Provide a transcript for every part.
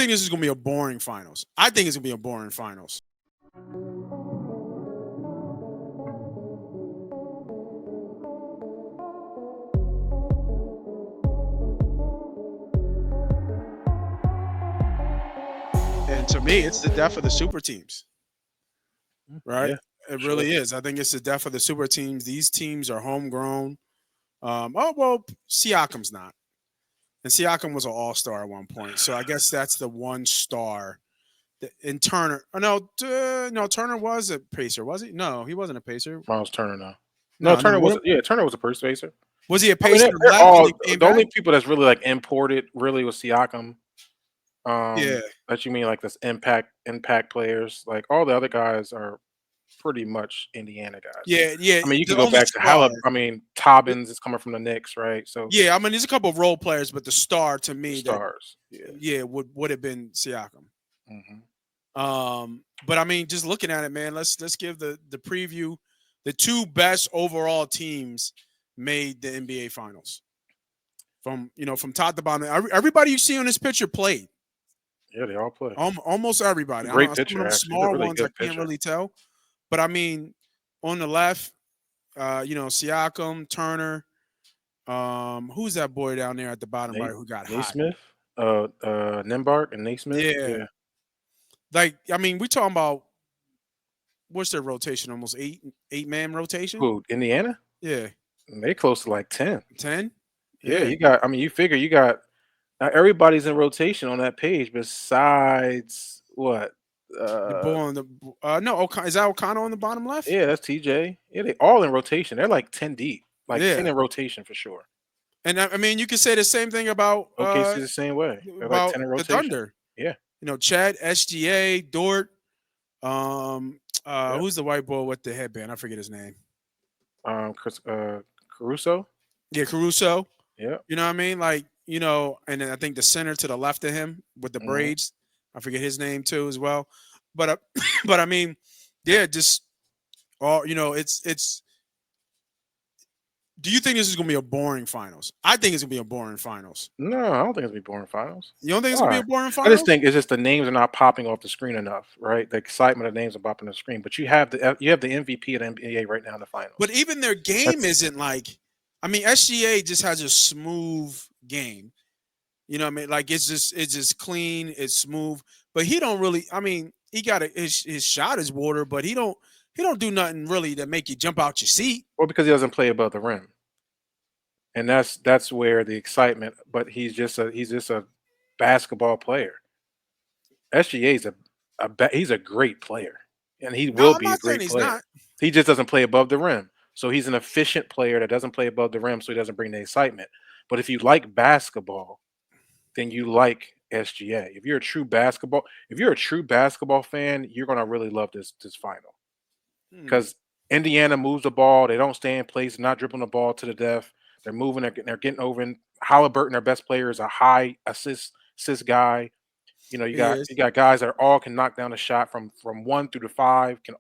think this is gonna be a boring finals. I think it's gonna be a boring finals. And to me, it's the death of the super teams, right? Yeah, It sure. really is. I think it's the death of the super teams. These teams are homegrown. Oh well, Siakam's not, and Siakam was an all star at one point. So I guess that's the one star. And Turner, oh, no, no, Turner was a pacer, was he? No, he wasn't a pacer. Miles Turner now. No, No, no, Turner what, wasn't. Yeah, Turner was a first baser. was he a I mean, pacer they're left and all he came the back? only people that's really like imported. Really was Siakam. Yeah, That you mean like this impact players. Like all the other guys are pretty much Indiana guys. yeah, yeah. I mean, you can The go only back to star. Halib. I mean, Tobbins is coming from the Knicks, right? So Yeah, I mean, there's a couple of role players, but the star to the me that stars. Yeah. yeah would have been Siakam. Hmm. But I mean, just looking at it, man, let's give the preview. The two best overall teams made the NBA Finals from top to bottom. Everybody you see on this picture played. Yeah, they all play. Almost everybody. I don't Great know. Some of pitcher, them actually. He's a small really ones I good can't pitcher. really tell. But I mean, on the left, Siakam, Turner. Who's that boy down there at the bottom right Nate who got hot? Naismith, Nimbark and Naismith. Yeah. Yeah. Like, I mean, we talking about what's their rotation? Almost eight man rotation? Who, Indiana? Yeah. They close to like 10. 10? Yeah, Yeah. you got I mean, you figure you got everybody's in rotation on that page besides what? The boy on the no, is that O'Connell on the bottom left? Yeah, that's TJ. Yeah, they all in rotation. They're like 10 deep. Like 10 Yeah. in rotation for sure. And I mean, you could say the same thing OKC's the same way. They're like 10 in the rotation. Thunder. Yeah. Chad, SGA, Dort, Yep. who's the white boy with the headband? I forget his name. Chris Caruso. Yeah, Caruso. Yeah. You know what I mean? Like, and then I think the center to the left of him with the Hmm. braids. I forget his name too as well. But but I mean, yeah, just all it's do you think this is gonna be a boring finals? I think it's gonna be a boring finals. No, I don't think it's gonna be boring finals. You don't think it's gonna be Why? a boring I just finals? think it's just the names are not popping off the screen enough, right? The excitement of names are popping on the screen, but you have the MVP of the NBA right now in the But finals. even their game That's isn't like I mean, SGA just has a smooth game. You know what I mean? Like it's just clean, it's smooth. But he don't really. I mean, he got his shot is water, but he don't do nothing really to make you jump out your seat. well because he doesn't play above the rim, and that's where the excitement. But he's just a basketball player. SGA is he's a great player, and he No, will I'm be a not saying great he's player. not. He just doesn't play above the rim. So he's an efficient player that doesn't play above the rim, so he doesn't bring the excitement. But if you like basketball, then you like SGA. If you're a true basketball fan, you're gonna really love this final Hmm. because Indiana moves the ball. They don't stay in place, not dribbling the ball to the death. They're moving. They're getting over. In Halliburton, their best player, is a high assist guy. You know, you He got is. you got guys that all can knock down a shot from 1 through the 5, can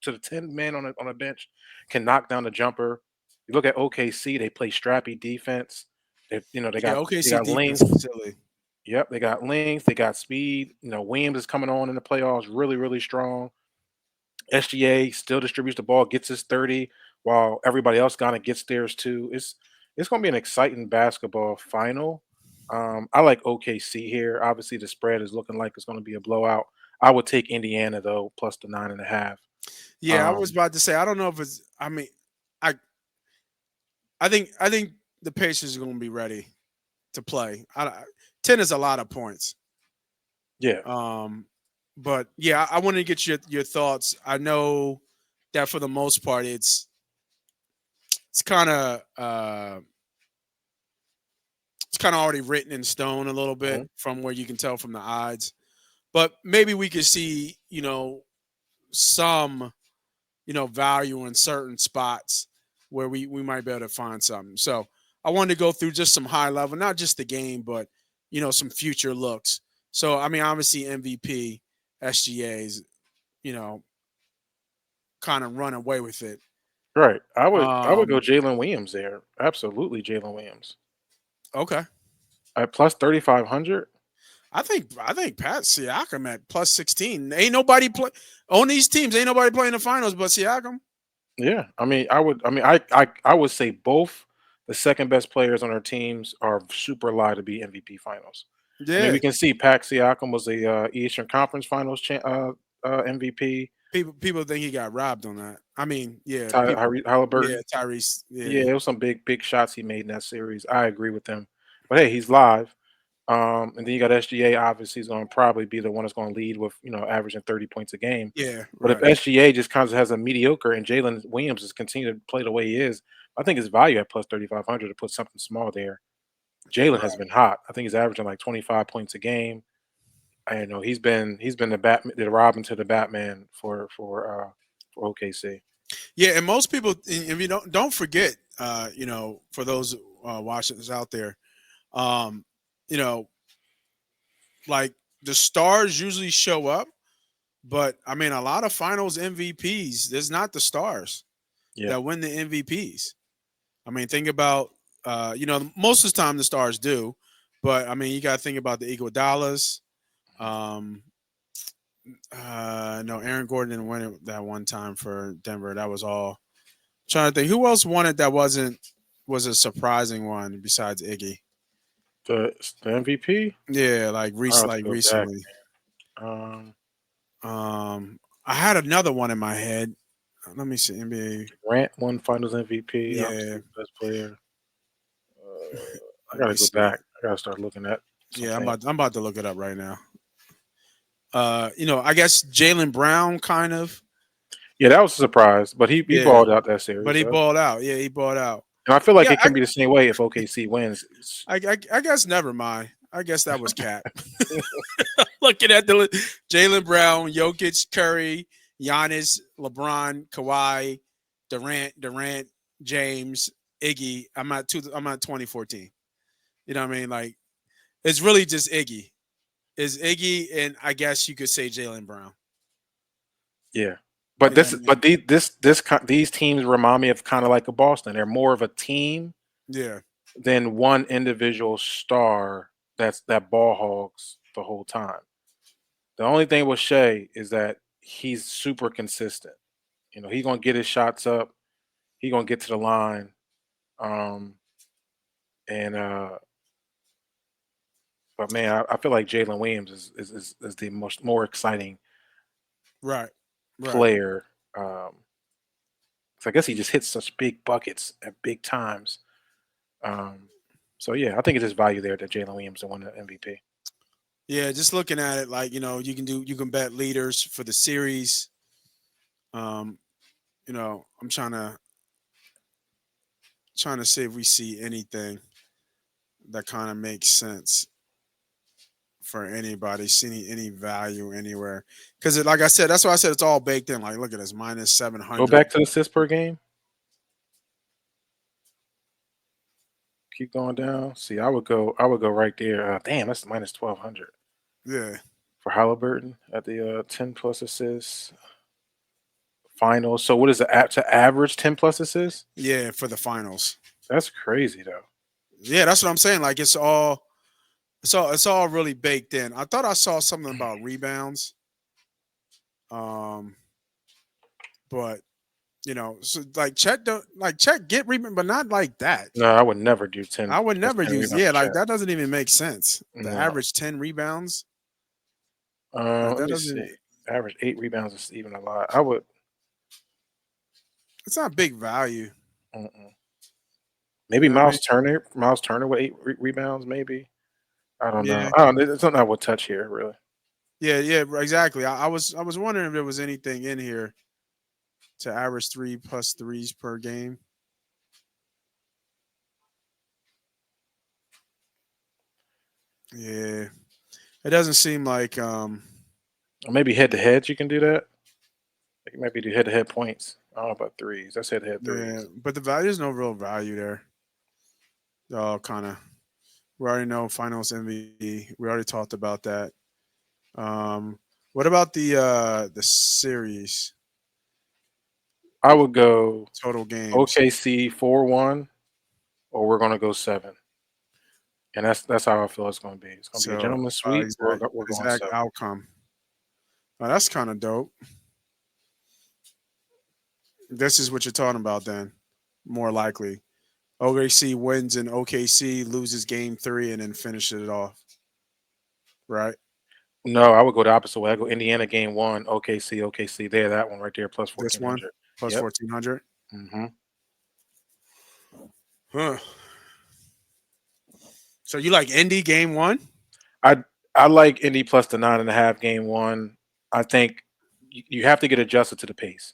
to the 10 man on a bench, can knock down the jumper. You look at OKC, they play strappy defense. They Yeah, they OKC got defense length. is silly. Yep, they got length, they got speed. Williams is coming on in the playoffs, really, really strong. SGA still distributes the ball, gets his 30, while everybody else kind of gets theirs too. It's going to be an exciting basketball final. I like OKC here. Obviously, the spread is looking like it's going to be a blowout. I would take Indiana though, plus the 9.5. Yeah, I was Um, about to say I don't know if it's. I mean, I I think the Pacers are going to be ready to play. 10 is a lot of points. yeah, Um, but yeah, I wanted to get your thoughts. I know that for the most part, it's kind of it's kind of already written in stone a little bit mhm. from where you can tell from the odds. But maybe we could see some value in certain spots where we might be able to find something. So I wanted to go through just some high level, not just the game, but some future looks. So I mean, obviously MVP, SGA's, you know, kind of run away with it. Right. I would go Um, Jalen Williams there. Absolutely, Jalen Williams okay. at plus 3,500. I think Pat Siakam at plus 16. Ain't nobody play on these teams. Ain't nobody playing the finals but Siakam. Yeah, I mean, I would. I mean, I would say both the second best players on our teams are super live to be MVP finals. I mean, Yeah. we can see Pat Siakam was a Eastern Conference Finals MVP. People think he got robbed on that. I mean, yeah, people. Yeah, Halliburton. Tyrese. Yeah, Yeah, it was some big shots he made in that series. I agree with him. But hey, he's live. And then you got SGA. Obviously, he's going to probably be the one that's going to lead with averaging 30 points a game. yeah, But if right. SGA just kind of has a mediocre and Jalen Williams is continuing to play the way he is, I think his value at plus 3,500 to put something small there. Jalen has Right. been hot. I think he's averaging like 25 points a game. I know he's been the Batman, the Robin to the Batman for OKC. Yeah, and most people, if you don't forget, for those watching this out there, um, you know, like the stars usually show up, but I mean, a lot of Finals MVPs, there's not the stars Yeah. that win the MVPs. I mean, think about, most of the time the stars do, but I mean, you got to think about the Iguodala's. Um, no, Aaron Gordon didn't win it that one time for Denver. That was all. Trying to think who else won it that was a surprising one besides Iggy. The MVP. Yeah, I'll have to like go back. recently. Um, I had another one in my head. Let me see. NBA. Grant won Finals MVP. Yeah, Obviously, best player. I let gotta me go see. back. I gotta start looking at some Yeah, things. I'm about to look it up right now. I guess Jalen Brown kind of. Yeah, that was a surprise, but he Yeah, balled out that but series. he balled out. Yeah, he balled out. And I feel like Yeah, it can be the same way if OKC wins. I guess never mind. I guess that was Cap. Looking at the Jalen Brown, Jokic, Curry, Giannis, LeBron, Kawhi, Durant, James, Iggy. I'm at 2014. You know what I mean? Like it's really just Iggy. Is Iggy and I guess you could say Jalen Brown. Yeah, but You know what I mean? these teams remind me of kind of like a Boston. They're more of a team Yeah. than one individual star that ball hogs the whole time. The only thing with Shea is that he's super consistent. He's gonna get his shots up. He's gonna get to the line. Um, and But man, I feel like Jalen Williams is the more exciting Right. Right. player. 'Cause I guess he just hits such big buckets at big times. Um, so yeah, I think it's his value there that Jalen Williams won the MVP. Yeah, just looking at it like, you can bet leaders for the series. Um, I'm trying to see if we see anything that kind of makes sense for anybody, see any value anywhere. Because like I said, that's why I said it's all baked in. Like, look at this, minus seven Go hundred. back to the assists per game. Keep going down. See, I would go right there. Damn, that's minus 1,200 Yeah, for Halliburton at the 10 plus assists finals. So what is the to average 10 plus assists? yeah, for the finals. That's crazy though. Yeah, that's what I'm saying. Like it's all really baked in. I thought I saw something about rebounds. Um, but so like check get rebound, but not like that. No, I would never do 10 I would plus never 10 use. rebounds Yeah, for like Chet. that doesn't even make sense. The No. average 10 rebounds, like Let that me doesn't. see. Average 8 rebounds is even a lot. I would. It's not big value. Mm-mm. Maybe You know what I mean? Miles Turner. Miles Turner with 8 rebounds. Maybe. I don't know. Yeah, I don't. It's something I would touch here. Really. yeah, exactly. I was wondering if there was anything in here to average 3 plus 3s per game. Yeah, it doesn't seem like. Or maybe head to heads. You can do that. Like maybe do head to head points. I don't know about threes. That's head to head Yeah, threes. but the value there's no real value there. Oh, kind of. We already know Finals MVP. We already talked about that. Um, what about the series I would go total games? OKC 4-1, or we're gonna go 7 and that's how I feel it's going to be. It's going to be a So gentleman's sweep. We're going exact 7. outcome. Oh, that's kind of dope. This is what you're talking about then. More likely. OKC wins and OKC loses game 3 and then finishes it off. Right? No, I would go the opposite way. I go Indiana game 1, OKC there. That one right there, plus This one 1400. plus Yep. 1400. hmm Huh. So you like Indy game 1? I I like Indy plus the 9.5 game 1. I think you have to get adjusted to the pace.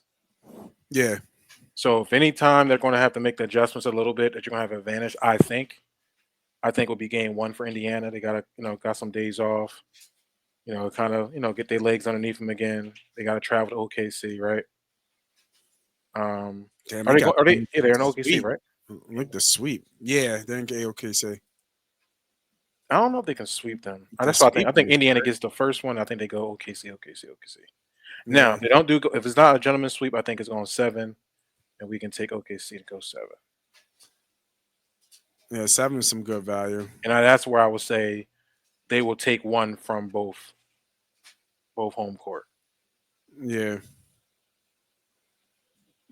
Yeah. So if any time they're going to have to make the adjustments a little bit that you're going to have an advantage, I think will be game 1 for Indiana. They got some days off. Kind of get their legs underneath them again. They got to travel to OKC, right? Damn, Are they they? got Are they? Yeah, the they're in OKC, sweep. right? Look the sweep. Yeah, they're in OKC. I don't know if they can sweep them. The That's what I think. sweep I think is Indiana great. gets the first one. I think they go OKC, OKC, OKC. Now, Yeah. if they don't do, if it's not a gentleman's sweep, I think it's going 7, and we can take OKC to go 7. Yeah, 7 is some good value. And that's where I would say they will take one from both home court. Yeah.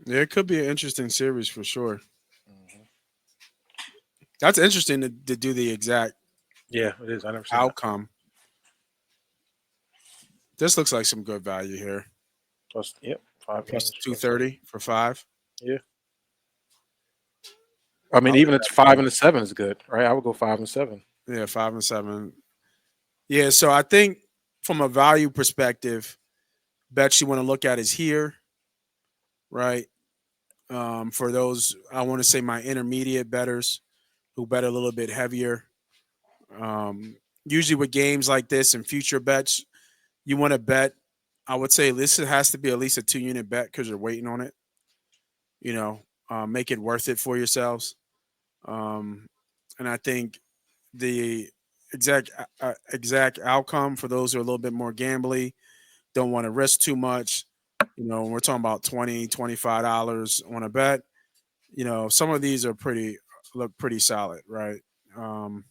Yeah, it could be an interesting series for sure. Mhm. That's interesting to do the exact Yeah, it is. I never seen that. outcome. This looks like some good value here. Plus, yep, 5 Plus games. Plus 230 for 5. yeah. I I mean, like even it's that 5 too. and a 7 is good, right? I would go 5 and 7. Yeah, 5 and 7. Yeah, so I think from a value perspective, bet you want to look at is here, right? For those, I want to say my intermediate betters who bet a little bit heavier. Usually with games like this and future bets, you want to bet. I would say this has to be at least a 2 unit bet because you're waiting on it. You know, make it worth it for yourselves. Um, and I think the exact outcome for those who are a little bit more gambly, don't want to risk too much. When we're talking about $20, $25 on a bet, some of these are look pretty solid, right? Um,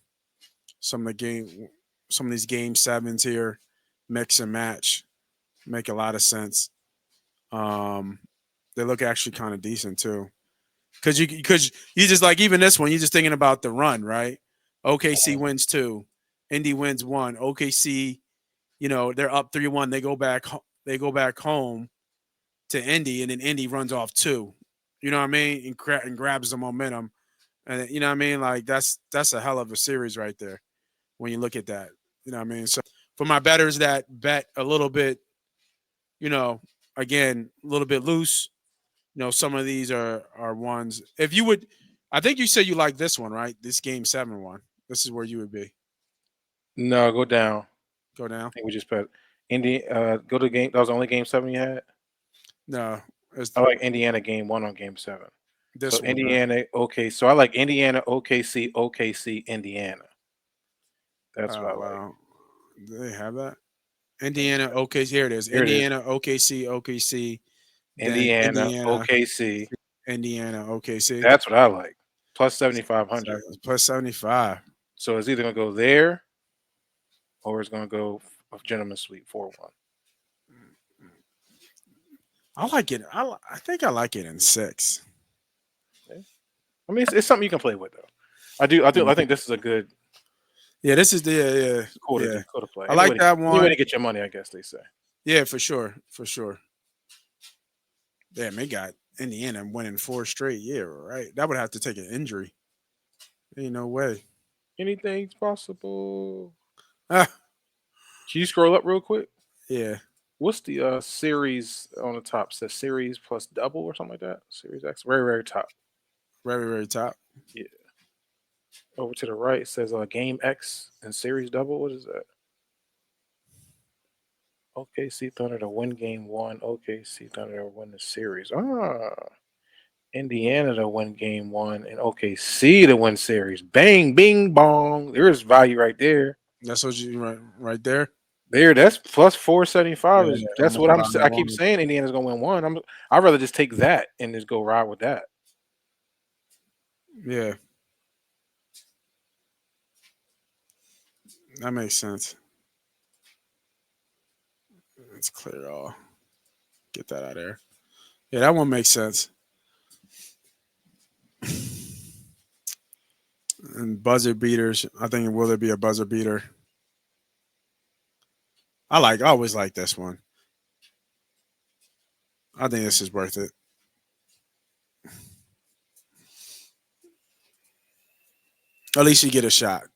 some of the game, some of these game sevens here, mix and match, make a lot of sense. Um, they look actually kind of decent too, because you just like even this one, you're just thinking about the run, right? OKC Mhm. wins 2, Indy wins 1. OKC, they're up 3-1. They go back home to Indy, and then Indy runs off 2. You know what I mean? And grabs the momentum, and you know what I mean. Like that's a hell of a series right there when you look at that. You know what I mean? So for my betters that bet a little bit, you know, again, a little bit loose. Some of these are ones. If you would, I think you said you like this one, right? This game 7 one. This is where you would be. No, go down. Go I down. think we just put go to game. That was the only game 7 you had. No, it's I like Indiana game 1 on game 7. So this one, right? Indiana, okay. So I like Indiana, OKC, OKC, Indiana. That's what Oh I like. wow, do they have that? Indiana, OKC. Here it is. Here it is. Indiana, OKC, OKC. Then Indiana, Indiana, OKC. Indiana, OKC. That's what I like. Plus 7,500. Plus 75. So it's either gonna go there or it's gonna go a gentleman's suite 4-1. I like it. I think I like it in 6. Okay. I mean, it's something you can play with though. I think this is a good Yeah, this is the cool to yeah. do, cool to play. I like that Any way one. to get your money, I guess they say. Yeah, for sure, for sure. Damn, they got Indiana winning 4 straight. Yeah, right. That would have to take an injury. Ain't no way. Anything's possible. Ah, Can you scroll up real quick? yeah, What's the series on the top? Says series plus double or something like that. Series X, very very top. very very top. Yeah. Over to the right it says game X and series double. What is that? OKC Thunder to win game 1. OKC Thunder to win the series. Indiana to win game 1 and OKC to win series. Bang, bing, bong. There's value right there. That's what you right there. There, that's plus 475. Yeah, I'm That's gonna what put I'm. on that I keep one. saying Indiana's gonna win one. I'd rather just take that and just go ride with that. Yeah, That makes sense. Let's clear all. Get that out of there. Yeah, that one makes sense. And buzzer beaters. I think will there be a buzzer beater? I always like this one. I think this is worth it. At least you get a shot.